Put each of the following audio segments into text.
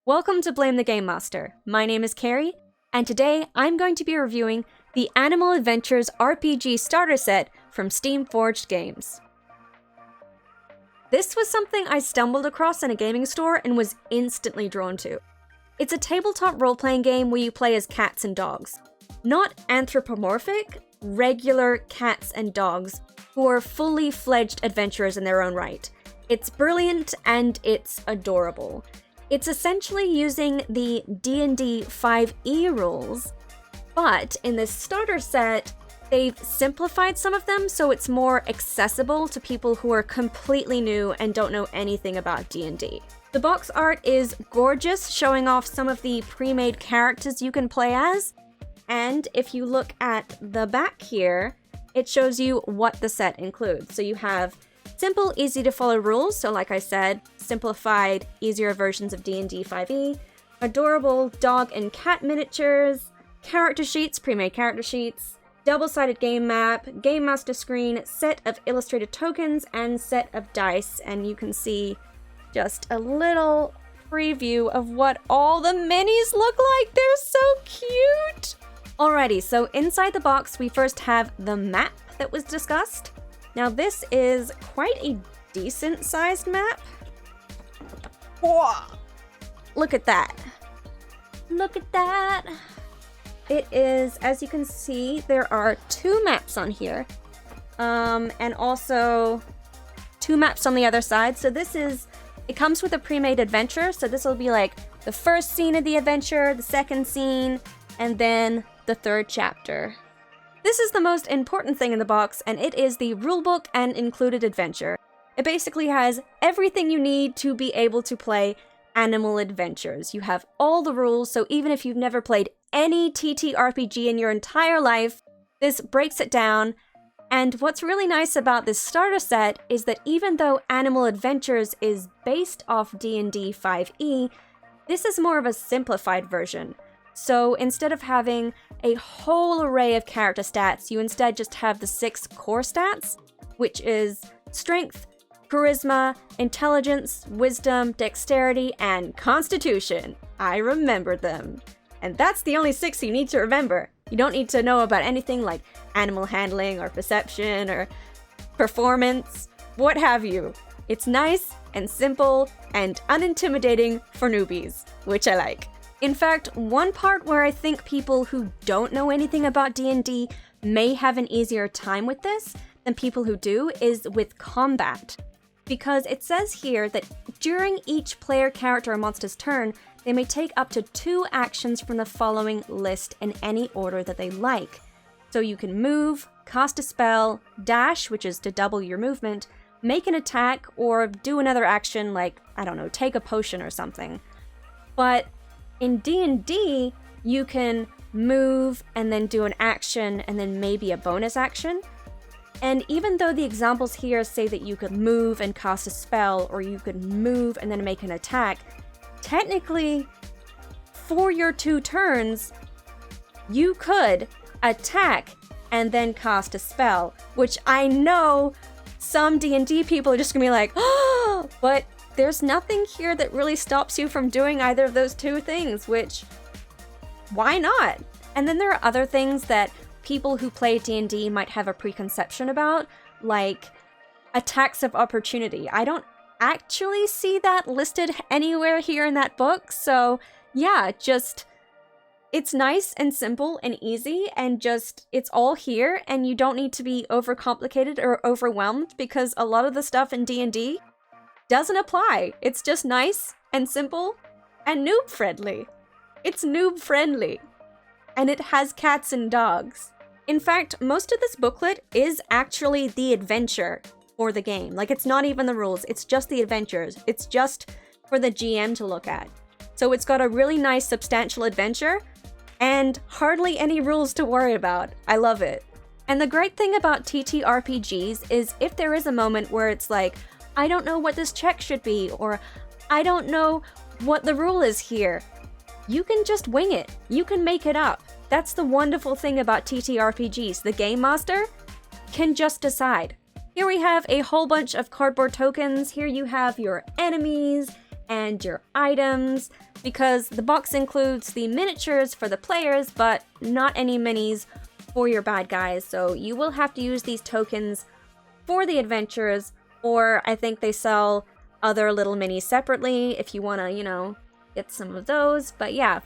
Welcome to Blame the Game Master. My name is Carrie, and today I'm going to be reviewing the Animal Adventures RPG Starter Set from Steamforged Games. This was something I stumbled across in a gaming store and was instantly drawn to. It's a tabletop role-playing game where you play as cats and dogs. Not anthropomorphic, regular cats and dogs who are fully fledged adventurers in their own right. It's brilliant and it's adorable. It's essentially using the D&D 5e rules, but in this starter set, they've simplified some of them so it's more accessible to people who are completely new and don't know anything about D&D. The box art is gorgeous, showing off some of the pre-made characters you can play as, and if you look at the back here, it shows you what the set includes. So you have simple, easy to follow rules, so like I said, simplified, easier versions of D&D 5e, adorable dog and cat miniatures, character sheets, pre-made character sheets, double-sided game map, game master screen, set of illustrated tokens, and set of dice, and you can see just a little preview of what all the minis look like. They're so cute! Alrighty, so inside the box, we first have the map that was discussed. Now this is quite a decent sized map. Whoa. Look at that. Look at that. It is, as you can see, there are two maps on here. And also two maps on the other side. So it comes with a pre-made adventure. So this will be like the first scene of the adventure, the second scene, and then the third chapter. This is the most important thing in the box, and it is the rulebook and included adventure. It basically has everything you need to be able to play Animal Adventures. You have all the rules, so even if you've never played any TTRPG in your entire life, this breaks it down. And what's really nice about this starter set is that even though Animal Adventures is based off D&D 5e, this is more of a simplified version. So instead of having a whole array of character stats, you instead just have the 6 core stats, which is strength, charisma, intelligence, wisdom, dexterity, and constitution. I remembered them. And that's the only 6 you need to remember. You don't need to know about anything like animal handling or perception or performance, what have you. It's nice and simple and unintimidating for newbies, which I like. In fact, one part where I think people who don't know anything about D&D may have an easier time with this than people who do is with combat. Because it says here that during each player character or monster's turn, they may take up to 2 actions from the following list in any order that they like. So you can move, cast a spell, dash, which is to double your movement, make an attack, or do another action like, I don't know, take a potion or something. But in D&D, you can move and then do an action and then maybe a bonus action. And even though the examples here say that you could move and cast a spell, or you could move and then make an attack, technically, for your 2 turns, you could attack and then cast a spell, which I know some D&D people are just gonna be like, oh, but there's nothing here that really stops you from doing either of those 2 things, which, why not? And then there are other things that people who play D&D might have a preconception about, like attacks of opportunity. I don't actually see that listed anywhere here in that book, so yeah, it's nice and simple and easy, and it's all here, and you don't need to be overcomplicated or overwhelmed because a lot of the stuff in D&D doesn't apply. It's just nice and simple and noob friendly. It's noob friendly. And it has cats and dogs. In fact, most of this booklet is actually the adventure for the game. Like, it's not even the rules, it's just the adventures. It's just for the GM to look at. So it's got a really nice substantial adventure and hardly any rules to worry about. I love it. And the great thing about TTRPGs is if there is a moment where it's like, I don't know what this check should be, or I don't know what the rule is here, you can just wing it. You can make it up. That's the wonderful thing about TTRPGs. The Game Master can just decide. Here we have a whole bunch of cardboard tokens. Here you have your enemies and your items, because the box includes the miniatures for the players, but not any minis for your bad guys. So you will have to use these tokens for the adventures, or I think they sell other little minis separately if you want to, get some of those. But yeah,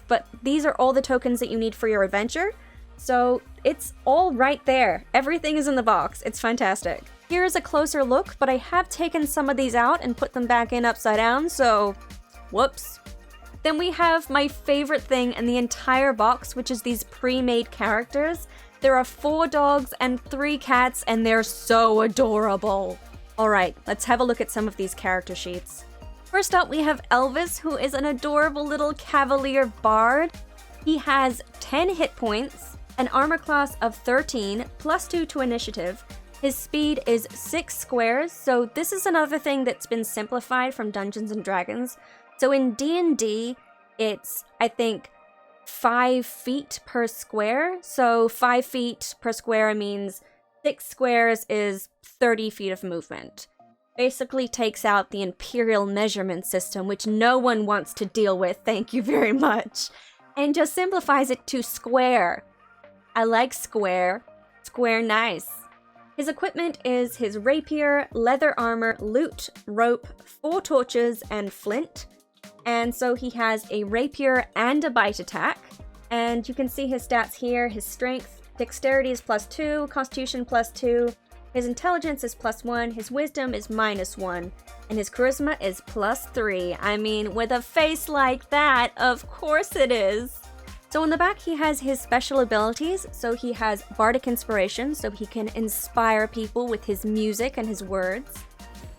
these are all the tokens that you need for your adventure. So it's all right there. Everything is in the box. It's fantastic. Here's a closer look, but I have taken some of these out and put them back in upside down, so whoops. Then we have my favorite thing in the entire box, which is these pre-made characters. There are 4 dogs and 3 cats, and they're so adorable. Alright, let's have a look at some of these character sheets. First up, we have Elvis, who is an adorable little cavalier bard. He has 10 hit points, an armor class of 13, +2 to initiative. His speed is 6 squares, so this is another thing that's been simplified from Dungeons & Dragons. So in D&D, it's, I think, 5 feet per square. So 5 feet per square means 6 squares is 30 feet of movement. Basically takes out the imperial measurement system, which no one wants to deal with, thank you very much, and just simplifies it to square. I like square. Square nice. His equipment is his rapier, leather armor, loot, rope, 4 torches, and flint. And so he has a rapier and a bite attack. And you can see his stats here. His strength, dexterity is +2, constitution +2, his intelligence is +1, his wisdom is -1, and his charisma is +3. I mean, with a face like that, of course it is. So in the back, he has his special abilities. So he has bardic inspiration, so he can inspire people with his music and his words.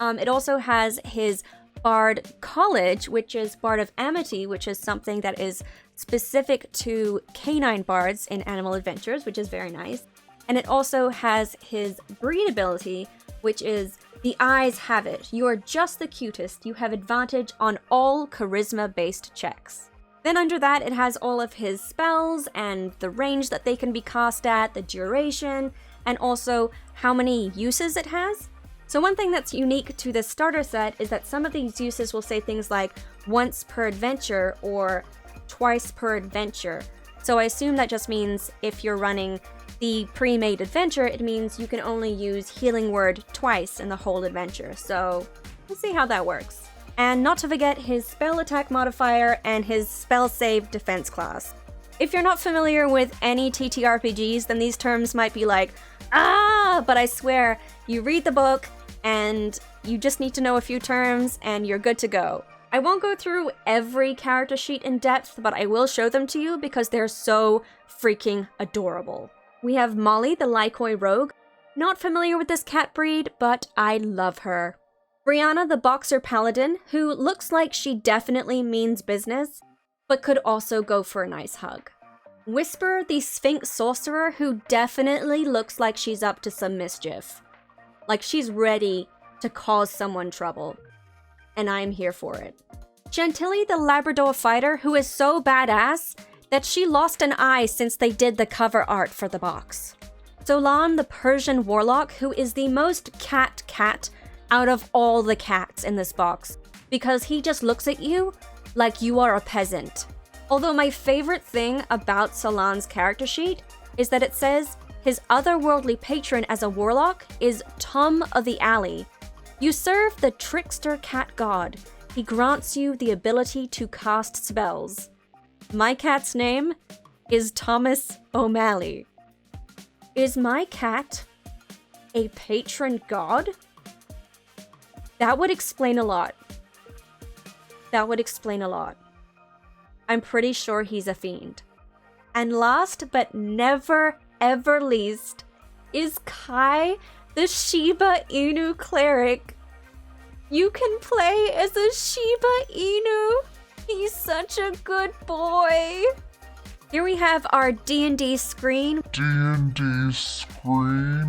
It also has his Bard College, which is Bard of Amity, which is something that is specific to canine bards in Animal Adventures, which is very nice. And it also has his breed ability, which is the eyes have it. You are just the cutest. You have advantage on all charisma-based checks. Then under that, it has all of his spells and the range that they can be cast at, the duration, and also how many uses it has. So one thing that's unique to this starter set is that some of these uses will say things like once per adventure or twice per adventure. So I assume that just means if you're running the pre-made adventure, it means you can only use Healing Word twice in the whole adventure. So we'll see how that works. And not to forget his spell attack modifier and his spell save defense class. If you're not familiar with any TTRPGs, then these terms might be like, but I swear, you read the book and you just need to know a few terms and you're good to go. I won't go through every character sheet in depth, but I will show them to you because they're so freaking adorable. We have Molly, the Lycoi Rogue. Not familiar with this cat breed, but I love her. Brianna, the Boxer Paladin, who looks like she definitely means business, but could also go for a nice hug. Whisper, the Sphinx Sorcerer, who definitely looks like she's up to some mischief. Like she's ready to cause someone trouble. And I'm here for it. Chantilly, the Labrador Fighter, who is so badass that she lost an eye since they did the cover art for the box. Solan, the Persian Warlock, who is the most cat out of all the cats in this box, because he just looks at you like you are a peasant. Although my favorite thing about Solan's character sheet is that it says his otherworldly patron as a warlock is Tum of the Alley. You serve the trickster cat god. He grants you the ability to cast spells. My cat's name is Thomas O'Malley. Is my cat a patron god? That would explain a lot. That would explain a lot. I'm pretty sure he's a fiend. And last but never ever least is Kai, the Shiba Inu cleric. You can play as a Shiba Inu. He's such a good boy. Here we have our D&D screen.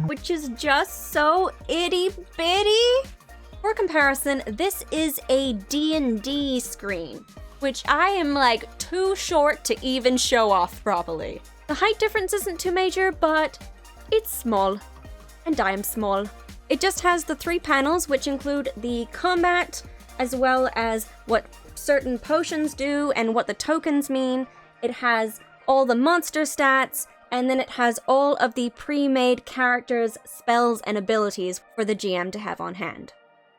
Which is just so itty bitty. For comparison, this is a D&D screen, which I am like too short to even show off properly. The height difference isn't too major, but it's small. And I am small. It just has the 3 panels, which include the combat, as well as what certain potions do and what the tokens mean. It has all the monster stats, and then it has all of the pre-made characters, spells, and abilities for the GM to have on hand.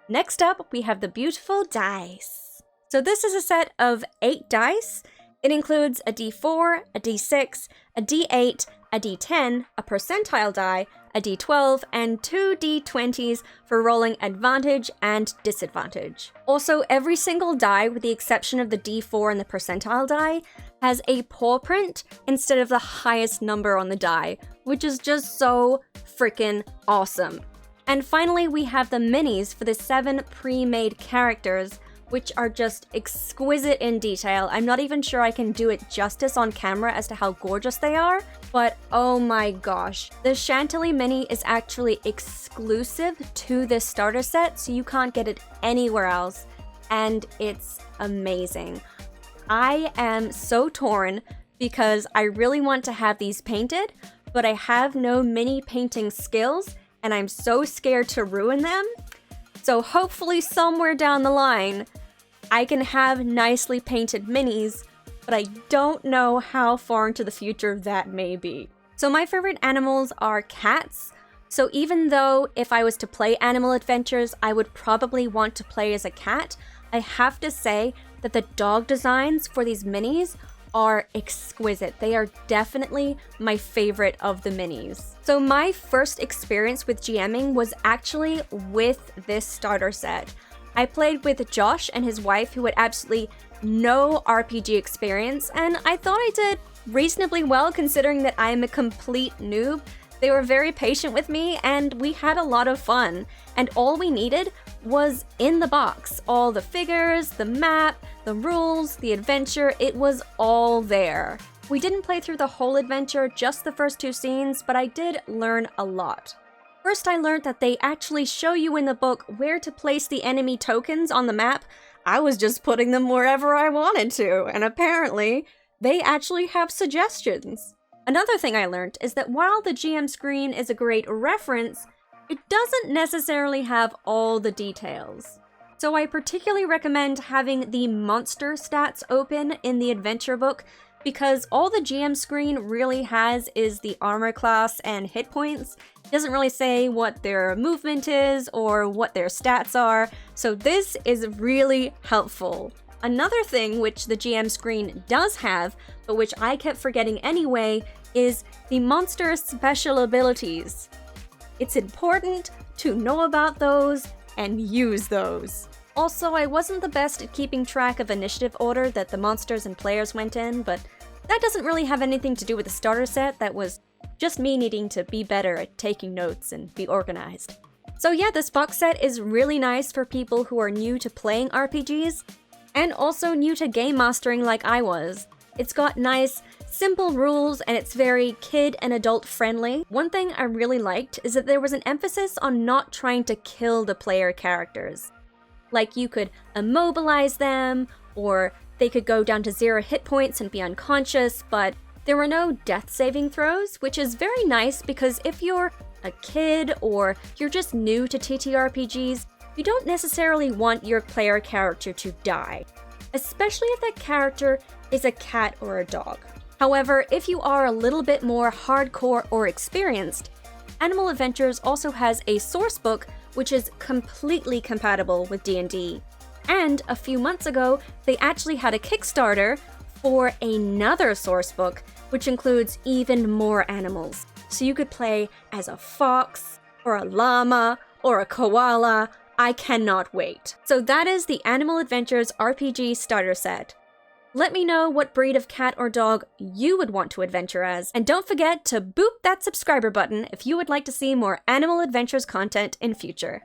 Next up, we have the beautiful dice. So this is a set of 8 dice. It includes a d4, a d6, a d8, a d10, a percentile die, a d12, and 2 d20s for rolling advantage and disadvantage. Also, every single die, with the exception of the d4 and the percentile die, has a paw print instead of the highest number on the die, which is just so freaking awesome. And finally, we have the minis for the 7 pre-made characters, which are just exquisite in detail. I'm not even sure I can do it justice on camera as to how gorgeous they are, but oh my gosh. The Chantilly mini is actually exclusive to this starter set, so you can't get it anywhere else, and it's amazing. I am so torn because I really want to have these painted, but I have no mini painting skills, and I'm so scared to ruin them. So hopefully somewhere down the line, I can have nicely painted minis, but I don't know how far into the future that may be. So my favorite animals are cats. So even though if I was to play Animal Adventures, I would probably want to play as a cat, I have to say that the dog designs for these minis are exquisite. They are definitely my favorite of the minis. So my first experience with GMing was actually with this starter set. I played with Josh and his wife, who had absolutely no RPG experience, and I thought I did reasonably well considering that I'm a complete noob. They were very patient with me, and we had a lot of fun. And all we needed was in the box. All the figures, the map, the rules, the adventure, it was all there. We didn't play through the whole adventure, just the first 2 scenes, but I did learn a lot. First, I learned that they actually show you in the book where to place the enemy tokens on the map. I was just putting them wherever I wanted to, and apparently, they actually have suggestions. Another thing I learned is that while the GM screen is a great reference, it doesn't necessarily have all the details. So I particularly recommend having the monster stats open in the adventure book, because all the GM screen really has is the armor class and hit points. It doesn't really say what their movement is or what their stats are, so this is really helpful. Another thing which the GM screen does have, but which I kept forgetting anyway, is the monster special abilities. It's important to know about those and use those. Also, I wasn't the best at keeping track of initiative order that the monsters and players went in, but that doesn't really have anything to do with the starter set. That was just me needing to be better at taking notes and be organized. So yeah, this box set is really nice for people who are new to playing RPGs, and also new to game mastering like I was. It's got nice, simple rules, and it's very kid and adult friendly. One thing I really liked is that there was an emphasis on not trying to kill the player characters. Like, you could immobilize them, or they could go down to 0 hit points and be unconscious, but there were no death saving throws, which is very nice because if you're a kid or you're just new to TTRPGs, you don't necessarily want your player character to die, especially if that character is a cat or a dog. However, if you are a little bit more hardcore or experienced, Animal Adventures also has a source book which is completely compatible with D&D. And a few months ago, they actually had a Kickstarter for another source book, which includes even more animals. So you could play as a fox, or a llama, or a koala. I cannot wait. So that is the Animal Adventures RPG starter set. Let me know what breed of cat or dog you would want to adventure as, and don't forget to boop that subscriber button if you would like to see more Animal Adventures content in future.